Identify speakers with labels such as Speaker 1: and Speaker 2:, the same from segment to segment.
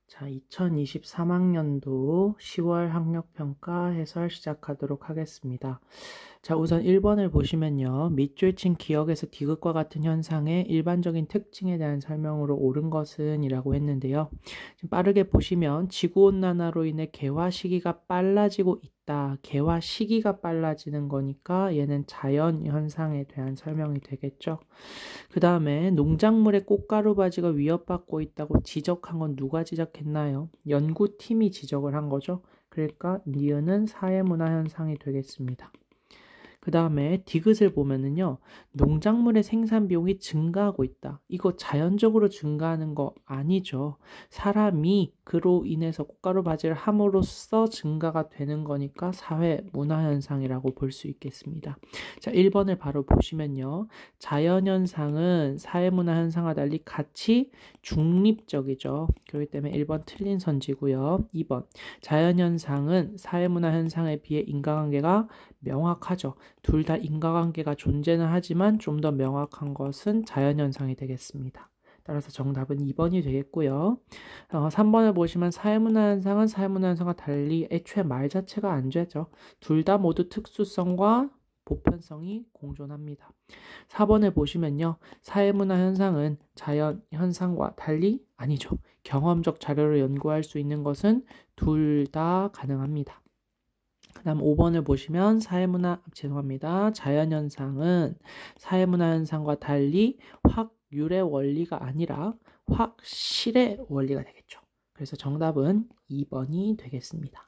Speaker 1: 자, 2023학년도 10월 학력평가 해설 시작하도록 하겠습니다. 자, 우선 1번을 보시면요. 밑줄 친 기억에서 디귿과 같은 현상의 일반적인 특징에 대한 설명으로 옳은 것은 이라고 했는데요. 지금 빠르게 보시면 지구온난화로 인해 개화 시기가 빨라지고 있다. 개화 시기가 빨라지는 거니까 얘는 자연 현상에 대한 설명이 되겠죠. 그 다음에 농작물의 꽃가루 바지가 위협받고 있다고 지적한 건 누가 지적했나요? 연구팀이 지적을 한 거죠. 그러니까 니은은 사회문화 현상이 되겠습니다. 그 다음에 디귿을 보면은요, 농작물의 생산 비용이 증가하고 있다. 이거 자연적으로 증가하는 거 아니죠. 사람이 그로 인해서 꽃가루 바지를 함으로써 증가가 되는 거니까 사회 문화 현상이라고 볼 수 있겠습니다. 자, 1번을 바로 보시면요. 자연 현상은 사회 문화 현상과 달리 같이 중립적이죠. 그렇기 때문에 1번 틀린 선지고요. 2번 자연 현상은 사회 문화 현상에 비해 인과관계가 명확하죠. 둘 다 인과관계가 존재는 하지만 좀 더 명확한 것은 자연현상이 되겠습니다. 따라서 정답은 2번이 되겠고요. 3번을 보시면 사회문화현상은 사회문화현상과 달리 애초에 말 자체가 안 되죠. 둘 다 모두 특수성과 보편성이 공존합니다. 4번을 보시면요. 사회문화현상은 자연현상과 달리 아니죠. 경험적 자료를 연구할 수 있는 것은 둘 다 가능합니다. 그 다음 5번을 보시면 자연현상은 사회문화 현상과 달리 확률의 원리가 아니라 확실의 원리가 되겠죠. 그래서 정답은 2번이 되겠습니다.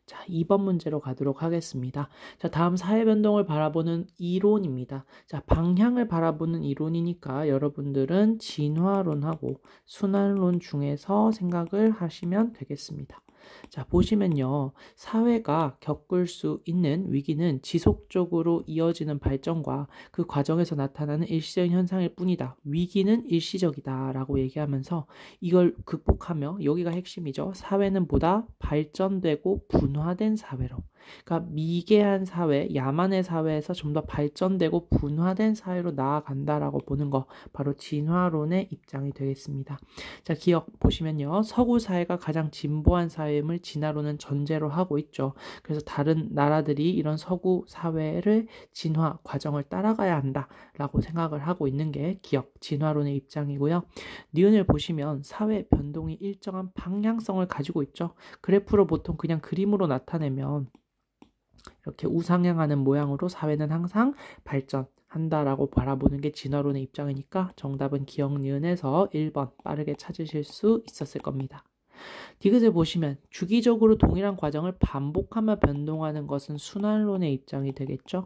Speaker 1: 자, 2번 문제로 가도록 하겠습니다. 자, 다음 사회변동을 바라보는 이론입니다. 자, 방향을 바라보는 이론이니까 여러분들은 진화론하고 순환론 중에서 생각을 하시면 되겠습니다. 자, 보시면요. 사회가 겪을 수 있는 위기는 지속적으로 이어지는 발전과 그 과정에서 나타나는 일시적인 현상일 뿐이다. 위기는 일시적이다 라고 얘기하면서 이걸 극복하며 여기가 핵심이죠. 사회는 보다 발전되고 분화된 사회로. 그러니까 미개한 사회, 야만의 사회에서 좀 더 발전되고 분화된 사회로 나아간다라고 보는 거 바로 진화론의 입장이 되겠습니다. 자, 기억 보시면요. 서구 사회가 가장 진보한 사회임을 진화론은 전제로 하고 있죠. 그래서 다른 나라들이 이런 서구 사회를 진화 과정을 따라가야 한다라고 생각을 하고 있는 게 기억, 진화론의 입장이고요. 니은을 보시면 사회 변동이 일정한 방향성을 가지고 있죠. 그래프로 보통 그냥 그림으로 나타내면 이렇게 우상향하는 모양으로 사회는 항상 발전한다라고 바라보는 게 진화론의 입장이니까 정답은 기억 니은에서 1번 빠르게 찾으실 수 있었을 겁니다. 디귿을 보시면 주기적으로 동일한 과정을 반복하며 변동하는 것은 순환론의 입장이 되겠죠.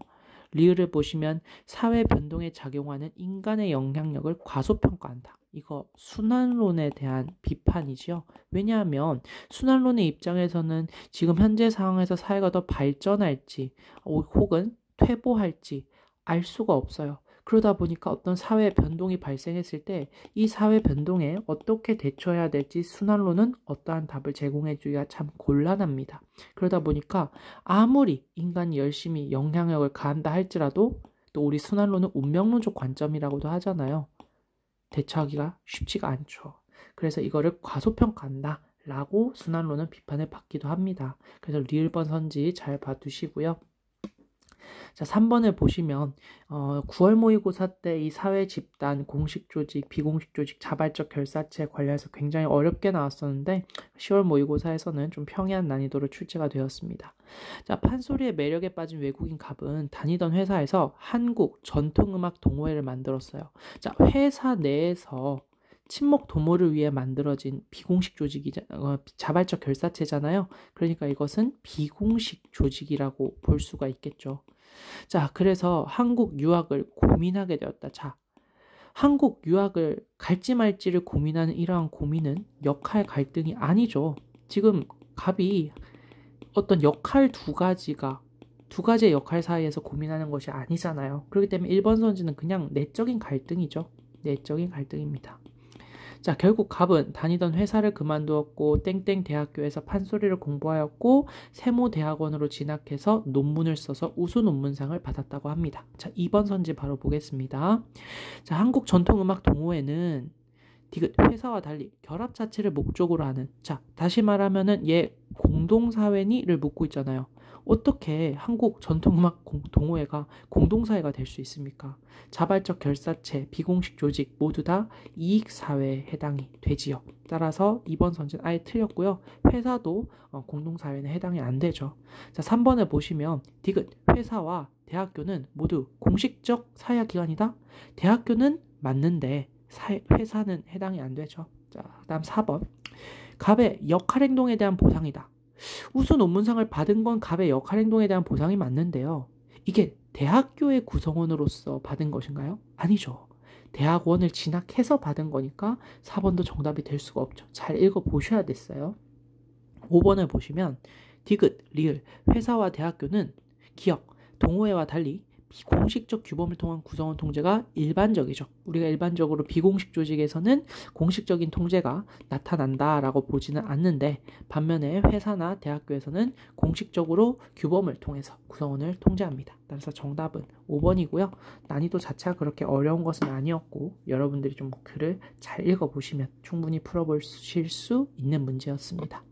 Speaker 1: 리을을 보시면 사회 변동에 작용하는 인간의 영향력을 과소평가한다. 이거 순환론에 대한 비판이지요. 왜냐하면 순환론의 입장에서는 지금 현재 상황에서 사회가 더 발전할지 혹은 퇴보할지 알 수가 없어요. 그러다 보니까 어떤 사회 변동이 발생했을 때 이 사회 변동에 어떻게 대처해야 될지 순환론은 어떠한 답을 제공해 주기가 참 곤란합니다. 그러다 보니까 아무리 인간이 열심히 영향력을 가한다 할지라도 또 우리 순환론은 운명론적 관점이라고도 하잖아요. 대처하기가 쉽지가 않죠. 그래서 이거를 과소평가한다 라고 순환론은 비판을 받기도 합니다. 그래서 리을번 선지 잘 봐두시고요. 자, 3번을 보시면 9월 모의고사 때 이 사회 집단, 공식 조직, 비공식 조직, 자발적 결사체 관련해서 굉장히 어렵게 나왔었는데 10월 모의고사에서는 좀 평이한 난이도로 출제가 되었습니다. 자, 판소리의 매력에 빠진 외국인 갑은 다니던 회사에서 한국 전통음악 동호회를 만들었어요. 자, 회사 내에서 친목 도모를 위해 만들어진 비공식 자발적 결사체잖아요. 그러니까 이것은 비공식 조직이라고 볼 수가 있겠죠. 자, 그래서 한국 유학을 고민하게 되었다. 자, 한국 유학을 갈지 말지를 고민하는 이러한 고민은 역할 갈등이 아니죠. 지금 갑이 어떤 역할 두 가지의 역할 사이에서 고민하는 것이 아니잖아요. 그렇기 때문에 1번 선지는 그냥 내적인 갈등이죠. 내적인 갈등입니다. 자, 결국 갑은 다니던 회사를 그만두었고 땡땡 대학교에서 판소리를 공부하였고 세모대학원으로 진학해서 논문을 써서 우수 논문상을 받았다고 합니다. 자, 2번 선지 바로 보겠습니다. 자, 한국 전통음악 동호회는 디귿 회사와 달리 결합 자체를 목적으로 하는. 자, 다시 말하면은 얘 공동사회니를 묻고 있잖아요. 어떻게 한국 전통음악 동호회가 공동사회가 될 수 있습니까? 자발적 결사체, 비공식 조직 모두 다 이익사회에 해당이 되지요. 따라서 2번 선지는 아예 틀렸고요. 회사도 공동사회는 해당이 안 되죠. 자, 3번을 보시면 디귿 회사와 대학교는 모두 공식적 사회기관이다. 대학교는 맞는데 회사는 해당이 안 되죠. 자, 그다음 4번. 갑의 역할 행동에 대한 보상이다. 우수 논문상을 받은 건 갑의 역할 행동에 대한 보상이 맞는데요. 이게 대학교의 구성원으로서 받은 것인가요? 아니죠. 대학원을 진학해서 받은 거니까 4번도 정답이 될 수가 없죠. 잘 읽어보셔야 됐어요. 5번을 보시면 디귿, 리을, 회사와 대학교는 기억, 동호회와 달리 비공식적 규범을 통한 구성원 통제가 일반적이죠. 우리가 일반적으로 비공식 조직에서는 공식적인 통제가 나타난다라고 보지는 않는데 반면에 회사나 대학교에서는 공식적으로 규범을 통해서 구성원을 통제합니다. 따라서 정답은 5번이고요. 난이도 자체가 그렇게 어려운 것은 아니었고 여러분들이 좀 글을 잘 읽어보시면 충분히 풀어보실 수 있는 문제였습니다.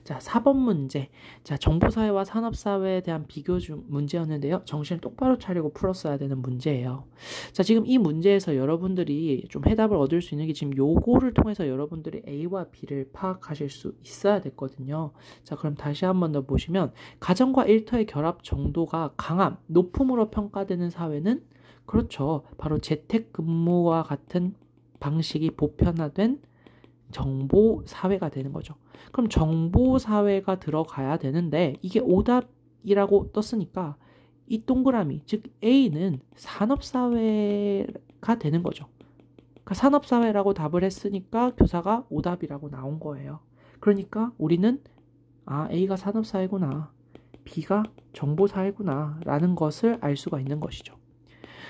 Speaker 1: 자, 4번 문제. 자, 정보사회와 산업사회에 대한 비교 문제였는데요. 정신을 똑바로 차리고 풀었어야 되는 문제예요. 자, 지금 이 문제에서 여러분들이 좀 해답을 얻을 수 있는 게 지금 요거를 통해서 여러분들이 A와 B를 파악하실 수 있어야 됐거든요. 자, 그럼 다시 한 번 더 보시면 가정과 일터의 결합 정도가 강함, 높음으로 평가되는 사회는 그렇죠. 바로 재택근무와 같은 방식이 보편화된 정보사회가 되는 거죠. 그럼 정보사회가 들어가야 되는데 이게 오답이라고 떴으니까 이 동그라미, 즉 A는 산업사회가 되는 거죠. 그러니까 산업사회라고 답을 했으니까 교사가 오답이라고 나온 거예요. 그러니까 우리는 A가 산업사회구나, B가 정보사회구나 라는 것을 알 수가 있는 것이죠.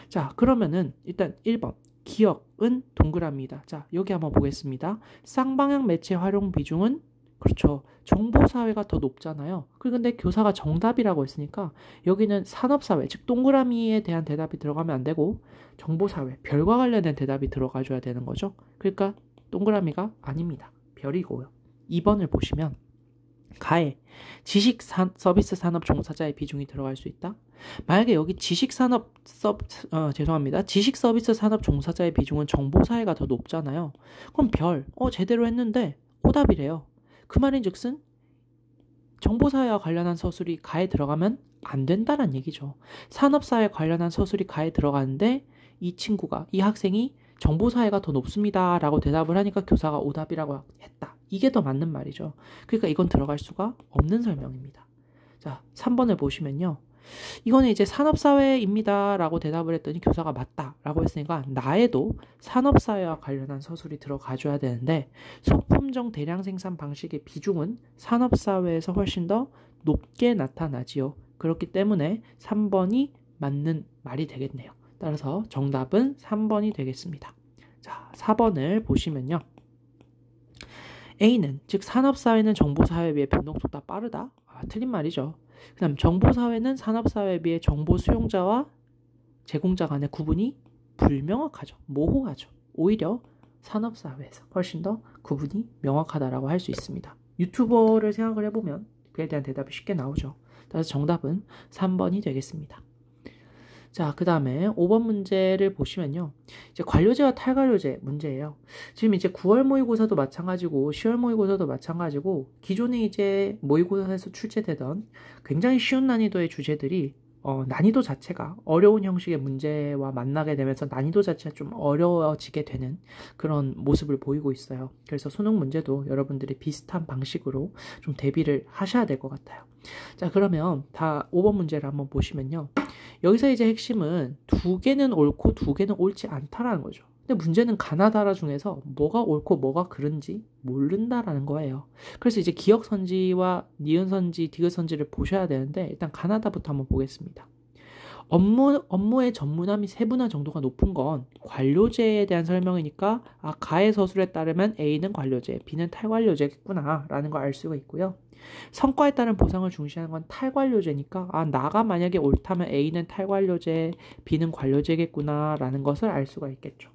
Speaker 1: 자, 그러면은 일단 1번 기억은 동그라미다. 자, 여기 한번 보겠습니다. 쌍방향 매체 활용 비중은 그렇죠. 정보사회가 더 높잖아요. 그런데 교사가 정답이라고 했으니까 여기는 산업사회, 즉 동그라미에 대한 대답이 들어가면 안 되고 정보사회, 별과 관련된 대답이 들어가줘야 되는 거죠. 그러니까 동그라미가 아닙니다. 별이고요. 2번을 보시면 가에 지식 서비스 산업 종사자의 비중이 들어갈 수 있다. 만약에 여기 지식 서비스 산업 종사자의 비중은 정보사회가 더 높잖아요. 그럼 별, 제대로 했는데 오답이래요. 그 말인즉슨 정보사회와 관련한 서술이 가에 들어가면 안 된다는 얘기죠. 산업사회 관련한 서술이 가에 들어가는데 이 학생이 정보사회가 더 높습니다 라고 대답을 하니까 교사가 오답이라고 했다. 이게 더 맞는 말이죠. 그러니까 이건 들어갈 수가 없는 설명입니다. 자, 3번을 보시면요. 이거는 이제 산업사회입니다 라고 대답을 했더니 교사가 맞다 라고 했으니까 나에도 산업사회와 관련한 서술이 들어가줘야 되는데 소품종 대량 생산 방식의 비중은 산업사회에서 훨씬 더 높게 나타나지요. 그렇기 때문에 3번이 맞는 말이 되겠네요. 따라서 정답은 3번이 되겠습니다. 자, 4번을 보시면요. A는 즉 산업사회는 정보사회에 비해 변동속도가 빠르다. 틀린 말이죠. 그 다음 정보사회는 산업사회에 비해 정보 수용자와 제공자 간의 구분이 불명확하죠. 모호하죠. 오히려 산업사회에서 훨씬 더 구분이 명확하다라고 할 수 있습니다. 유튜버를 생각을 해보면 그에 대한 대답이 쉽게 나오죠. 따라서 정답은 3번이 되겠습니다. 자, 그 다음에 5번 문제를 보시면요. 이제 관료제와 탈관료제 문제예요. 지금 이제 9월 모의고사도 마찬가지고 10월 모의고사도 마찬가지고 기존에 이제 모의고사에서 출제되던 굉장히 쉬운 난이도의 주제들이 난이도 자체가 어려운 형식의 문제와 만나게 되면서 난이도 자체가 좀 어려워지게 되는 그런 모습을 보이고 있어요. 그래서 수능 문제도 여러분들이 비슷한 방식으로 좀 대비를 하셔야 될 것 같아요. 자, 그러면 다 5번 문제를 한번 보시면요. 여기서 이제 핵심은 2개는 옳고 2개는 옳지 않다라는 거죠. 근데 문제는 가나다라 중에서 뭐가 옳고 뭐가 그른지 모른다라는 거예요. 그래서 이제 기억선지와 니은선지, 디귿선지를 보셔야 되는데 일단 가나다부터 한번 보겠습니다. 업무의 전문화 및 세분화 정도가 높은 건 관료제에 대한 설명이니까 가의 서술에 따르면 A는 관료제, B는 탈관료제겠구나 라는 걸 알 수가 있고요. 성과에 따른 보상을 중시하는 건 탈관료제니까 나가 만약에 옳다면 A는 탈관료제, B는 관료제겠구나 라는 것을 알 수가 있겠죠.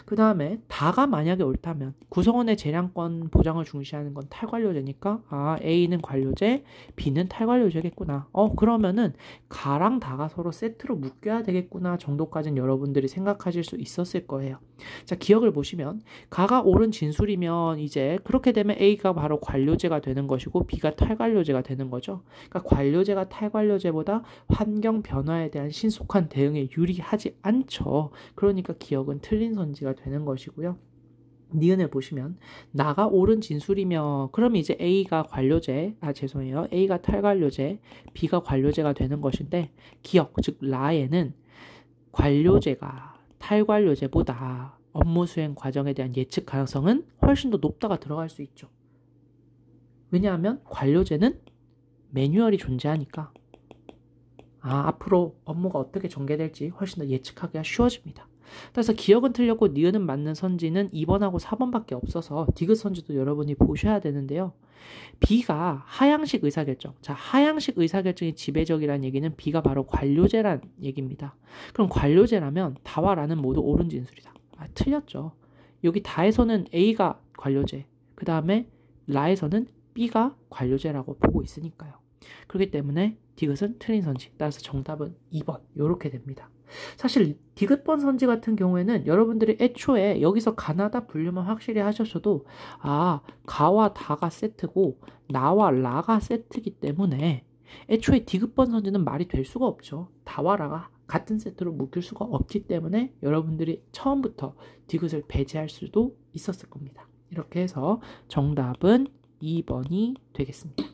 Speaker 1: 그 다음에 다가 만약에 옳다면 구성원의 재량권 보장을 중시하는 건 탈관료제니까 A는 관료제, B는 탈관료제겠구나. 그러면은 가랑 다가 서로 세트로 묶여야 되겠구나 정도까지는 여러분들이 생각하실 수 있었을 거예요. 자, 기억을 보시면 가가 옳은 진술이면 이제 그렇게 되면 A가 바로 관료제가 되는 것이고 B가 탈관료제가 되는 거죠. 그러니까 관료제가 탈관료제보다 환경 변화에 대한 신속한 대응에 유리하지 않죠. 그러니까 기억은 틀린 선지가 되는 것이고요. 니은을 보시면 나가 옳은 진술이며 그럼 이제 A가 관료제, A가 탈관료제, B가 관료제가 되는 것인데 기억, 즉 라에는 관료제가 탈관료제보다 업무 수행 과정에 대한 예측 가능성은 훨씬 더 높다가 들어갈 수 있죠. 왜냐하면 관료제는 매뉴얼이 존재하니까 앞으로 업무가 어떻게 전개될지 훨씬 더 예측하기가 쉬워집니다. 그래서 기억은 틀렸고 니은은 맞는 선지는 2번하고 4번밖에 없어서 디귿 선지도 여러분이 보셔야 되는데요. B가 하향식 의사결정. 자, 하향식 의사결정이 지배적이라는 얘기는 B가 바로 관료제란 얘기입니다. 그럼 관료제라면 다와 라는 모두 옳은 진술이다. 틀렸죠. 여기 다에서는 A가 관료제, 그 다음에 라에서는 B가 관료제라고 보고 있으니까요. 그렇기 때문에 디귿은 틀린 선지. 따라서 정답은 2번 이렇게 됩니다. 사실 디귿번 선지 같은 경우에는 여러분들이 애초에 여기서 가나다 분류만 확실히 하셨어도 가와 다가 세트고 나와 라가 세트이기 때문에 애초에 디귿번 선지는 말이 될 수가 없죠. 다와 라가 같은 세트로 묶일 수가 없기 때문에 여러분들이 처음부터 디귿을 배제할 수도 있었을 겁니다. 이렇게 해서 정답은 2번이 되겠습니다.